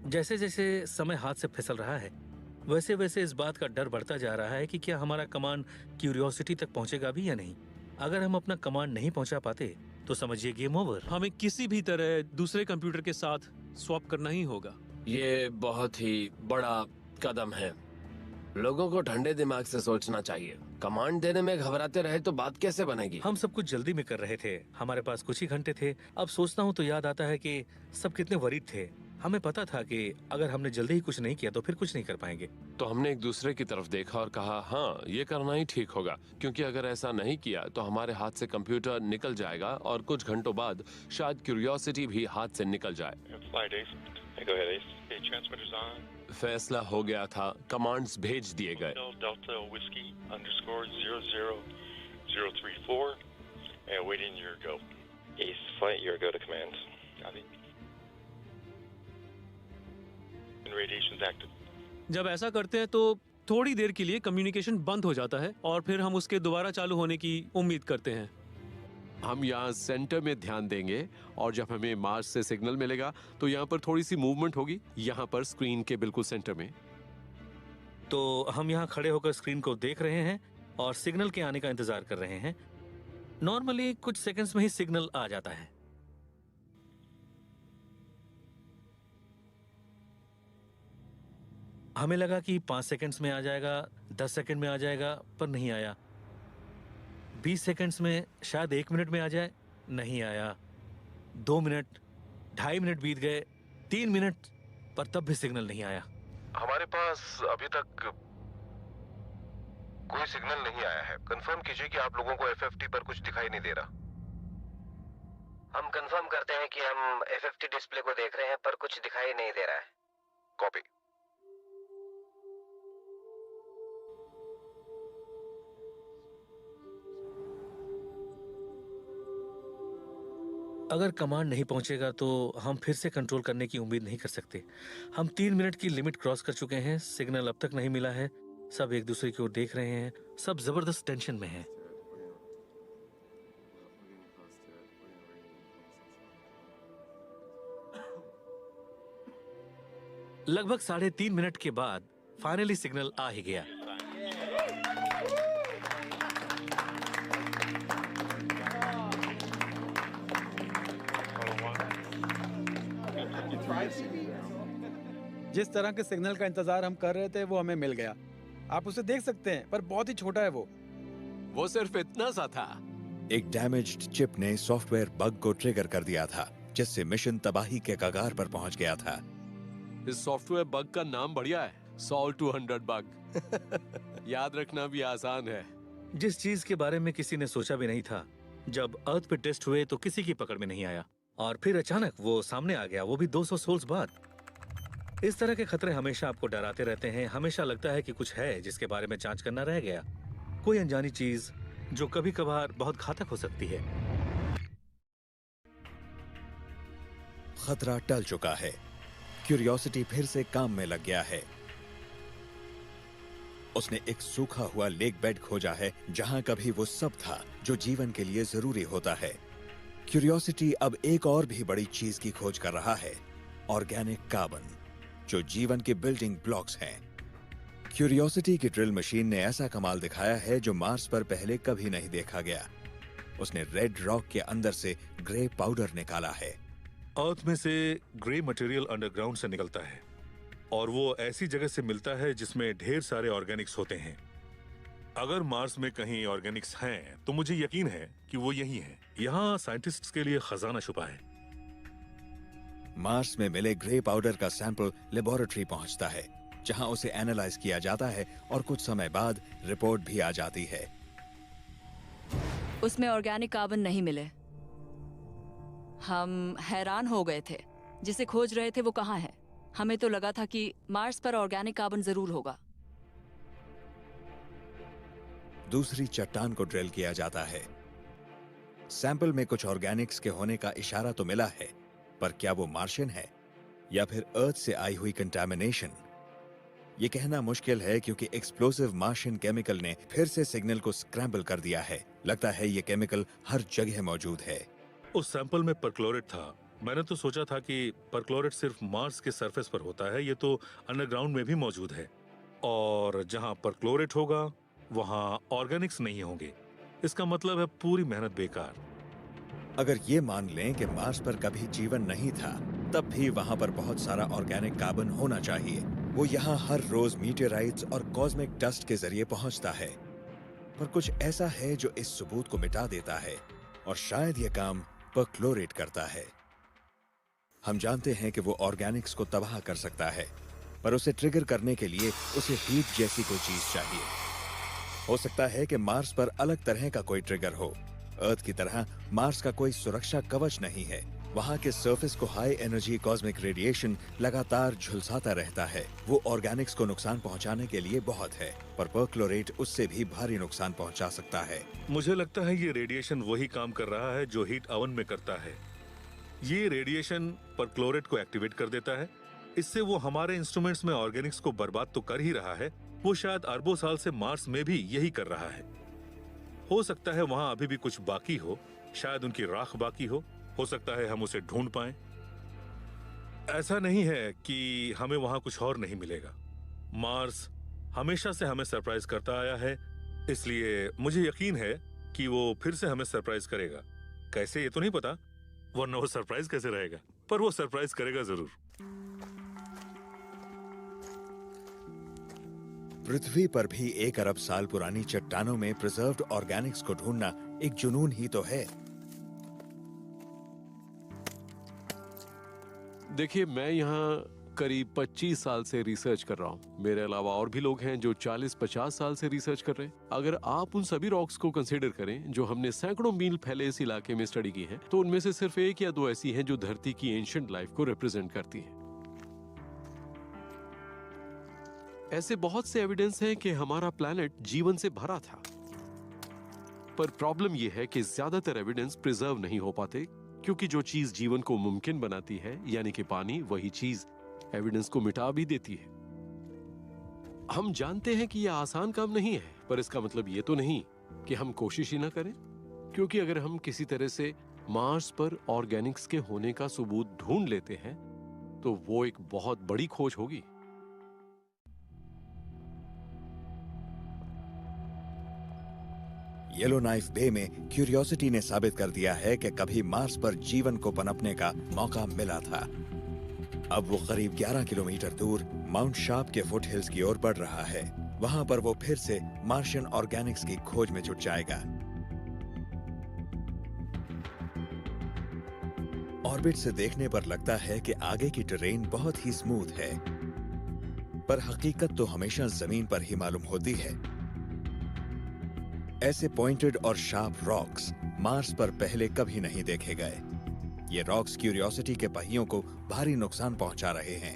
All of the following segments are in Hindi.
जैसे जैसे समय हाथ से फिसल रहा है, वैसे वैसे इस बात का डर बढ़ता जा रहा है कि क्या हमारा कमांड क्यूरियोसिटी तक पहुंचेगा भी या नहीं। अगर हम अपना कमांड नहीं पहुंचा पाते तो समझिए गेम ओवर। हमें किसी भी तरह दूसरे कंप्यूटर के साथ स्वैप करना ही होगा। ये बहुत ही बड़ा कदम है। लोगों को ठंडे दिमाग से सोचना चाहिए। कमांड देने में घबराते रहे तो बात कैसे बनेगी? हम सब कुछ जल्दी में कर रहे थे, हमारे पास कुछ ही घंटे थे। अब सोचता हूँ तो याद आता है कि सब कितने वरीड थे। हमें पता था कि अगर हमने जल्दी ही कुछ नहीं किया तो फिर कुछ नहीं कर पाएंगे। तो हमने एक दूसरे की तरफ देखा और कहा हाँ ये करना ही ठीक होगा, क्योंकि अगर ऐसा नहीं किया तो हमारे हाथ से कंप्यूटर निकल जाएगा और कुछ घंटों बाद शायद क्यूरियोसिटी भी हाथ से निकल जाए। Go ahead, Ace. Okay, transmitter's on. फैसला हो गया था, कमांड्स भेज दिए गए। Hotel Delta Whiskey _00034 and waiting your go. Ace, flight, your go to command. Copy. And radiation's active. जब ऐसा करते हैं तो थोड़ी देर के लिए कम्युनिकेशन बंद हो जाता है और फिर हम उसके दोबारा चालू होने की उम्मीद करते हैं। हम यहाँ सेंटर में ध्यान देंगे और जब हमें मार्स से सिग्नल मिलेगा तो यहाँ पर थोड़ी सी मूवमेंट होगी, यहाँ पर स्क्रीन के बिल्कुल सेंटर में। तो हम यहाँ खड़े होकर स्क्रीन को देख रहे हैं और सिग्नल के आने का इंतजार कर रहे हैं। नॉर्मली कुछ सेकंड्स में ही सिग्नल आ जाता है। हमें लगा कि 5 सेकंड्स में आ जाएगा, 10 सेकंड में आ जाएगा, पर नहीं आया। 20 सेकंड्स में, शायद 1 मिनट में आ जाए, नहीं आया। 2 मिनट, 2.5 मिनट बीत गए, 3 मिनट, पर तब भी सिग्नल नहीं आया। हमारे पास अभी तक कोई सिग्नल नहीं आया है। कंफर्म कीजिए कि आप लोगों को FFT पर कुछ दिखाई नहीं दे रहा। हम कंफर्म करते हैं कि हम FFT डिस्प्ले को देख रहे हैं पर कुछ दिखाई नहीं दे रहा है। कॉपी। अगर कमांड नहीं पहुंचेगा तो हम फिर से कंट्रोल करने की उम्मीद नहीं कर सकते। हम 3 मिनट की लिमिट क्रॉस कर चुके हैं, सिग्नल अब तक नहीं मिला है। सब एक दूसरे की ओर देख रहे हैं, सब जबरदस्त टेंशन में हैं। लगभग 3.5 मिनट के बाद फाइनली सिग्नल आ ही गया। जिस तरह के सिग्नल का इंतजार हम कर रहे थे वो हमें मिल गया। आप उसे देख सकते हैं, पर बहुत ही छोटा है वो सिर्फ इतना सा था। एक डैमेज्ड चिप ने सॉफ्टवेयर बग को ट्रिगर कर दिया था, जिससे मिशन तबाही के कगार पर पहुंच गया था। इस सॉफ्टवेयर बग का नाम बढ़िया है, सॉल 200 बग। याद रखना भी आसान है। जिस चीज के बारे में किसी ने सोचा भी नहीं था, जब अर्थ पे टेस्ट हुए तो किसी की पकड़ में नहीं आया, और फिर अचानक वो सामने आ गया, वो भी 200 सोल्स बाद। इस तरह के खतरे हमेशा आपको डराते रहते हैं। हमेशा लगता है कि कुछ है जिसके बारे में जांच करना रह गया, कोई अनजानी चीज जो कभी कभार बहुत घातक हो सकती है। खतरा टल चुका है, क्यूरियोसिटी फिर से काम में लग गया है। उसने एक सूखा हुआ लेक बेड खोजा है, जहां कभी वो सब था जो जीवन के लिए जरूरी होता है। क्यूरियोसिटी अब एक और भी बड़ी चीज की खोज कर रहा है, ऑर्गेनिक कार्बन, जो जीवन के बिल्डिंग ब्लॉक्स हैं। क्यूरियोसिटी की ड्रिल मशीन ने ऐसा कमाल दिखाया है जो मार्स पर पहले कभी नहीं देखा गया। उसने रेड रॉक के अंदर से ग्रे पाउडर निकाला है। अर्थ में से ग्रे मटेरियल अंडरग्राउंड से निकलता है और वो ऐसी जगह से मिलता है जिसमें ढेर सारे ऑर्गेनिक्स होते हैं। अगर मार्स में कहीं ऑर्गेनिक्स हैं तो मुझे यकीन है कि वो यही हैं। यहाँ साइंटिस्ट्स के लिए खजाना छुपा है। मार्स में मिले ग्रे पाउडर का सैंपल लेबोरेटरी पहुंचता है, जहां उसे एनालाइज किया जाता है और कुछ समय बाद रिपोर्ट भी आ जाती है। उसमें ऑर्गेनिक कार्बन नहीं मिले। हम हैरान हो गए थे। जिसे खोज रहे थे वो कहाँ है। हमें तो लगा था कि मार्स पर ऑर्गेनिक कार्बन जरूर होगा। दूसरी चट्टान को ड्रिल किया जाता है। सैंपल में कुछ ऑर्गेनिक्स के होने का इशारा तो मिला है, पर क्या वो मार्शियन है या फिर अर्थ से आई हुई कंटामिनेशन? ये कहना मुश्किल है, क्योंकि एक्सप्लोसिव मार्शियन केमिकल ने फिर से सिग्नल को स्क्रैम्बल कर दिया है। लगता है ये केमिकल हर जगह मौजूद है। उस सैंपल में परक्लोरेट था, मैंने तो सोचा था कि परक्लोरेट सिर्फ मार्स के सरफेस पर होता है, ये तो अंडरग्राउंड में भी मौजूद है। और जहां परक्लोरेट होगा वहां ऑर्गेनिक्स नहीं होंगे। इसका मतलब है पूरी मेहनत बेकार। अगर ये मान लें कि मार्स पर कभी जीवन नहीं था, तब भी वहां पर बहुत सारा ऑर्गेनिक कार्बन होना चाहिए। वो यहाँ हर रोज मीटेराइट्स और कॉस्मिक डस्ट के जरिए पहुंचता है। पर कुछ ऐसा है जो इस सबूत को मिटा देता है, और शायद ये काम परक्लोरेट करता है। हम जानते हैं कि वो ऑर्गेनिक्स को तबाह कर सकता है, पर उसे ट्रिगर करने के लिए उसे हीट जैसी कोई चीज चाहिए। हो सकता है कि मार्स पर अलग तरह का कोई ट्रिगर हो। अर्थ की तरह मार्स का कोई सुरक्षा कवच नहीं है। वहां के सरफेस को हाई एनर्जी कॉस्मिक रेडिएशन लगातार झुलसाता रहता है। वो ऑर्गेनिक्स को नुकसान पहुंचाने के लिए बहुत है, पर परक्लोरेट उससे भी भारी नुकसान पहुंचा सकता है। मुझे लगता है ये रेडिएशन वही काम कर रहा है जो हीट ओवन में करता है। ये रेडिएशन परक्लोरेट को एक्टिवेट कर देता है। इससे वो हमारे इंस्ट्रूमेंट्स में ऑर्गेनिक्स को बर्बाद तो कर ही रहा है, वो शायद अरबों साल से मार्स में भी यही कर रहा है। हो सकता है वहां अभी भी कुछ बाकी हो, शायद उनकी राख बाकी हो सकता है हम उसे ढूंढ पाएं। ऐसा नहीं है कि हमें वहां कुछ और नहीं मिलेगा। मार्स हमेशा से हमें सरप्राइज करता आया है, इसलिए मुझे यकीन है कि वो फिर से हमें सरप्राइज करेगा। कैसे ये तो नहीं पता, वरना वो सरप्राइज कैसे रहेगा, पर वो सरप्राइज करेगा जरूर। पृथ्वी पर भी 1 अरब साल पुरानी चट्टानों में प्रिजर्व्ड ऑर्गेनिक्स को ढूंढना एक जुनून ही तो है। देखिए, मैं यहाँ करीब 25 साल से रिसर्च कर रहा हूँ। मेरे अलावा और भी लोग हैं जो 40-50 साल से रिसर्च कर रहे हैं। अगर आप उन सभी रॉक्स को कंसीडर करें जो हमने सैकड़ों मील फैले इस इलाके में स्टडी की है, तो उनमें से सिर्फ 1 या 2 ऐसी हैं जो धरती की एंशिएंट लाइफ को रिप्रेजेंट करती हैं। ऐसे बहुत से एविडेंस हैं कि हमारा प्लैनेट जीवन से भरा था, पर प्रॉब्लम यह है कि ज्यादातर एविडेंस प्रिजर्व नहीं हो पाते, क्योंकि जो चीज जीवन को मुमकिन बनाती है, यानी कि पानी, वही चीज एविडेंस को मिटा भी देती है। हम जानते हैं कि यह आसान काम नहीं है, पर इसका मतलब ये तो नहीं कि हम कोशिश ही ना करें, क्योंकि अगर हम किसी तरह से मार्स पर ऑर्गेनिक्स के होने का सबूत ढूंढ लेते हैं तो वो एक बहुत बड़ी खोज होगी। येलोनाइफ बे में क्यूरियोसिटी ने साबित कर दिया है कि कभी मार्स पर जीवन को पनपने का मौका मिला था। अब वो करीब 11 किलोमीटर दूर माउंट शार्प के फुटहिल्स की ओर बढ़ रहा है। वहां पर वो फिर से मार्शियन ऑर्गेनिक्स की खोज में जुट जाएगा। ऑर्बिट से देखने पर लगता है कि आगे की टेरेन बहुत ही स्मूथ है, पर हकीकत तो हमेशा जमीन पर ही मालूम होती है। ऐसे पॉइंटेड और शार्प रॉक्स मार्स पर पहले कभी नहीं देखे गए। ये रॉक्स क्यूरियोसिटी के पहियों को भारी नुकसान पहुंचा रहे हैं।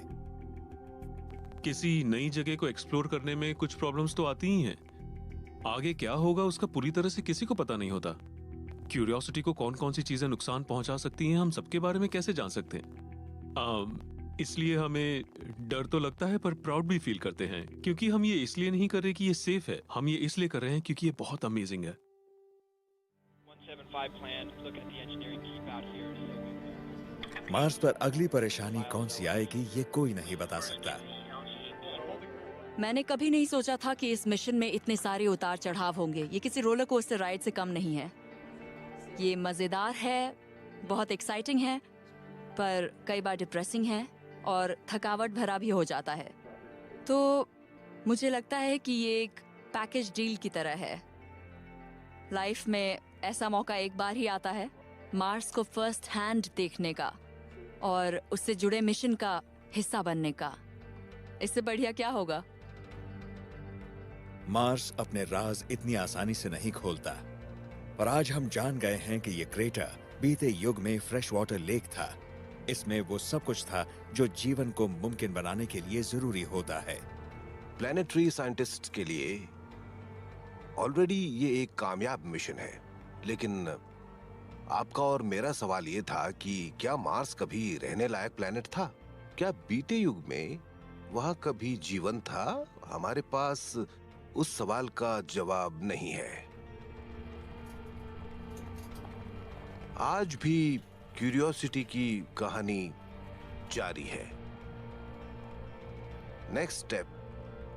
किसी नई जगह को एक्सप्लोर करने में कुछ प्रॉब्लम्स तो आती ही हैं। आगे क्या होगा उसका पूरी तरह से किसी को पता नहीं होता। क्यूरियोसिटी को कौन कौन सी चीजें नुकसान पहुंचा सकती हैं, हम सबके बारे में कैसे जान सकते हैं। इसलिए हमें डर तो लगता है, पर प्राउड भी फील करते हैं, क्योंकि हम ये इसलिए नहीं कर रहे कि ये सेफ है, हम ये इसलिए कर रहे हैं क्योंकि ये बहुत अमेजिंग है। 175 plan, looking at the engineering keep out here. Mars पर अगली परेशानी कौन सी आएगी ये कोई नहीं बता सकता। मैंने कभी नहीं सोचा था कि इस मिशन में इतने सारे उतार चढ़ाव होंगे। ये किसी रोलर कोस्टर राइड से कम नहीं है। ये मजेदार है, बहुत एक्साइटिंग है, पर कई बार डिप्रेसिंग है और थकावट भरा भी हो जाता है। तो मुझे लगता है कि ये एक पैकेज डील की तरह है। लाइफ में ऐसा मौका एक बार ही आता है, मार्स को फर्स्ट हैंड देखने का और उससे जुड़े मिशन का हिस्सा बनने का। इससे बढ़िया क्या होगा? मार्स अपने राज इतनी आसानी से नहीं खोलता, पर आज हम जान गए हैं कि ये क्रेटर बीते युग में फ्रेश वाटर लेक था। इसमें वो सब कुछ था जो जीवन को मुमकिन बनाने के लिए जरूरी होता है। प्लैनेटरी साइंटिस्ट के लिए ऑलरेडी ये एक कामयाब मिशन है, लेकिन आपका और मेरा सवाल ये था कि क्या मार्स कभी रहने लायक प्लैनेट था? क्या बीते युग में वहां कभी जीवन था? हमारे पास उस सवाल का जवाब नहीं है। आज भी क्यूरियोसिटी की कहानी जारी है। नेक्स्ट स्टेप,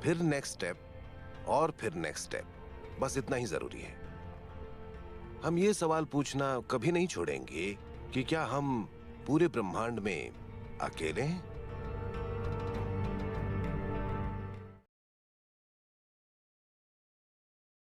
फिर नेक्स्ट स्टेप और फिर नेक्स्ट स्टेप, बस इतना ही जरूरी है। हम ये सवाल पूछना कभी नहीं छोड़ेंगे कि क्या हम पूरे ब्रह्मांड में अकेले हैं